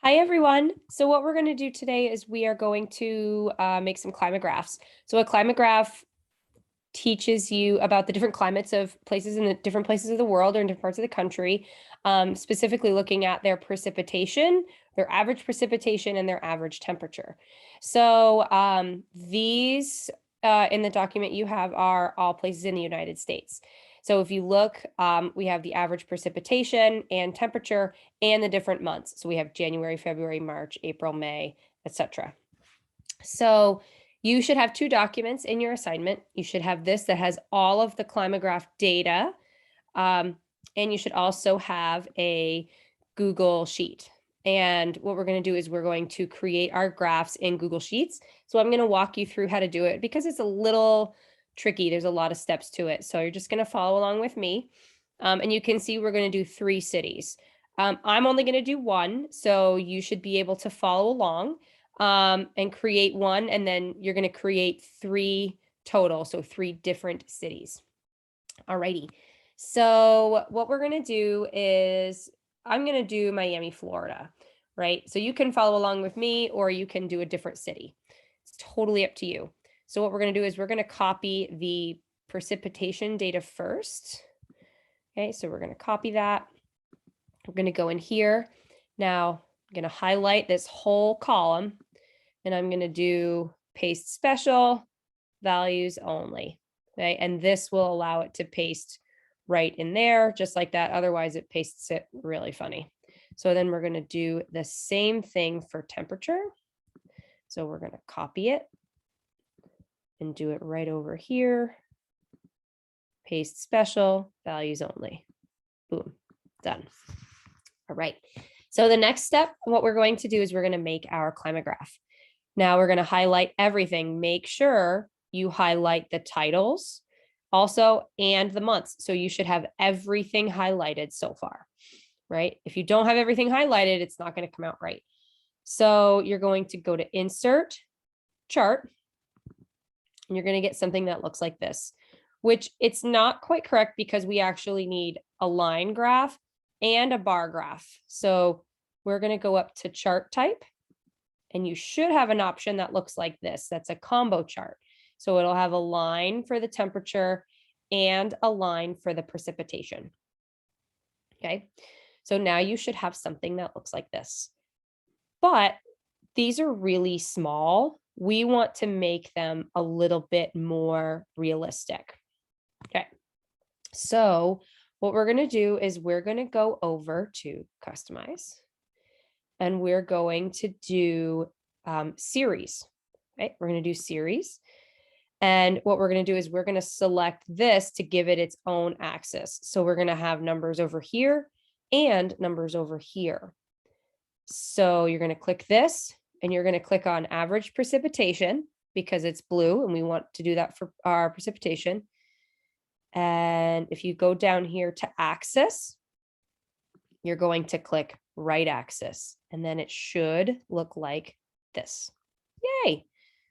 Hi, everyone. So what we're going to do today is we are going to make some climographs. So a climograph teaches you about the different climates of places in the different places of the world or in different parts of the country, specifically looking at their precipitation, their average precipitation, and their average temperature. So these in the document you have are all places in the United States. So if you look, we have the average precipitation and temperature and the different months. So we have January, February, March, April, May, etc. So you should have two documents in your assignment. You should have this that has all of the climograph data, and you should also have a Google Sheet. And what we're going to do is we're going to create our graphs in Google Sheets. So I'm going to walk you through how to do it because it's a little tricky. There's a lot of steps to it. So you're just going to follow along with me. And you can see we're going to do 3 cities. I'm only going to do one, so you should be able to follow along and create one, and then you're going to create 3 total, so 3 different cities. Alrighty. So what we're going to do is I'm going to do Miami, Florida, right? So you can follow along with me or you can do a different city. It's totally up to you. So what we're going to do is we're going to copy the precipitation data first. Okay, so we're going to copy that. We're going to go in here. Now I'm going to highlight this whole column and I'm going to do paste special, values only. Okay, and this will allow it to paste right in there, just like that. Otherwise, it pastes it really funny. So then we're going to do the same thing for temperature. So we're going to copy it and do it right over here. Paste special, values only. Boom, done. All right. So the next step, what we're going to do is we're going to make our climograph. Now we're going to highlight everything. Make sure you highlight the titles also and the months. So you should have everything highlighted so far, right? If you don't have everything highlighted, it's not going to come out right. So you're going to go to Insert, Chart, and you're going to get something that looks like this, which it's not quite correct because we actually need a line graph and a bar graph. So we're going to go up to Chart Type, and you should have an option that looks like this. That's a combo chart. So it'll have a line for the temperature and a line for the precipitation. Okay, so now you should have something that looks like this. But these are really small. We want to make them a little bit more realistic. Okay, so what we're going to do is we're going to go over to Customize. And we're going to do series, right? We're going to do series. And what we're going to do is we're going to select this to give it its own axis. So we're going to have numbers over here and numbers over here. So you're going to click this and you're going to click on average precipitation because it's blue and we want to do that for our precipitation. And if you go down here to axis, you're going to click right axis, and then it should look like this. Yay.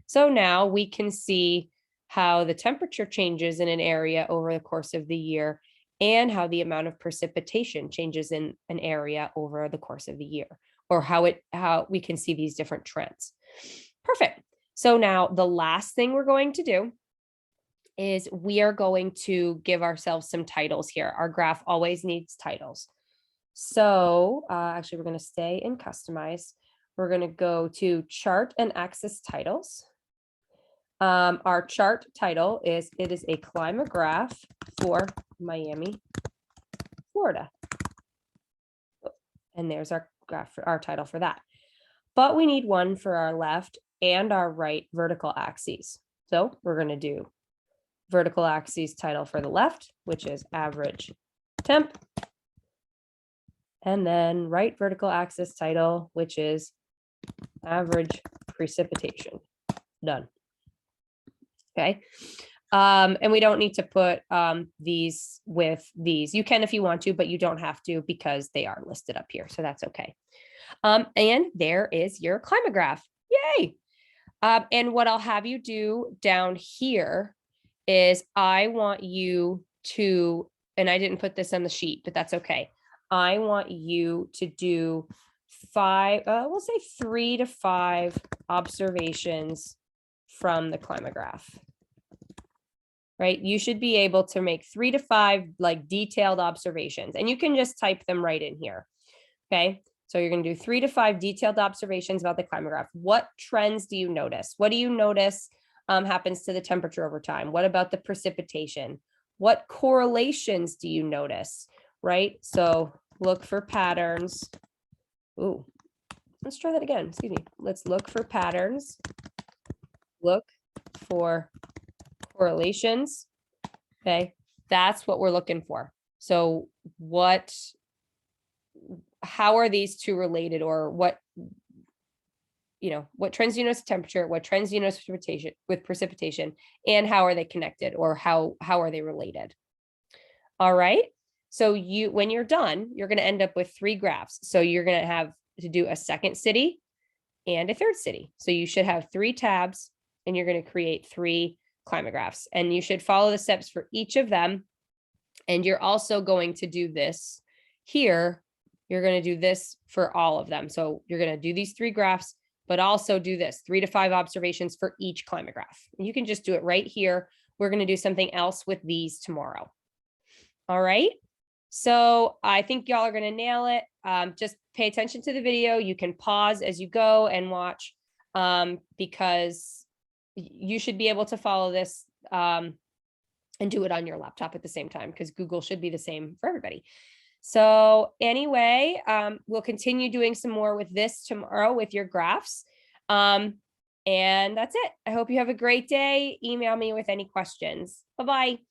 So now we can see how the temperature changes in an area over the course of the year and how the amount of precipitation changes in an area over the course of the year, or how we can see these different trends. Perfect. So now the last thing we're going to do is we are going to give ourselves some titles here. Our graph always needs titles. So actually, we're going to stay in Customize. We're going to go to Chart and Axis Titles. Our chart title is, it is a climograph for Miami, Florida. And there's our graph, our title for that. But we need one for our left and our right vertical axes. So we're going to do vertical axis title for the left, which is average temp. And then right vertical axis title, which is average precipitation. Done. Okay. And we don't need to put these with these. You can if you want to, but you don't have to because they are listed up here. So that's okay. And there is your climograph. Yay. And what I'll have you do down here is I want you to, and I didn't put this on the sheet, but that's okay. I want you to do we'll say 3 to 5 observations from the climograph. Right? You should be able to make 3 to 5 like detailed observations, and you can just type them right in here. Okay. So you're going to do 3 to 5 detailed observations about the climograph. What trends do you notice? What do you notice happens to the temperature over time? What about the precipitation? What correlations do you notice? Right? So look for patterns. Ooh, let's try that again. Excuse me. Let's look for patterns. Look for correlations. Okay. That's what we're looking for. So how are these two related, or what trends do you notice temperature, what trends do you notice with precipitation, and how are they connected, or how are they related? All right. So when you're done, you're going to end up with 3 graphs. So you're going to have to do a second city and a third city. So you should have 3 tabs, and you're going to create 3 climographs, and you should follow the steps for each of them. And you're also going to do this here. You're going to do this for all of them. So you're going to do these 3 graphs, but also do this 3 to 5 observations for each climograph. And you can just do it right here. We're going to do something else with these tomorrow. All right. So I think y'all are going to nail it. Just pay attention to the video. You can pause as you go and watch, because you should be able to follow this and do it on your laptop at the same time, because Google should be the same for everybody. So anyway, we'll continue doing some more with this tomorrow with your graphs. And that's it. I hope you have a great day. Email me with any questions. Bye-bye.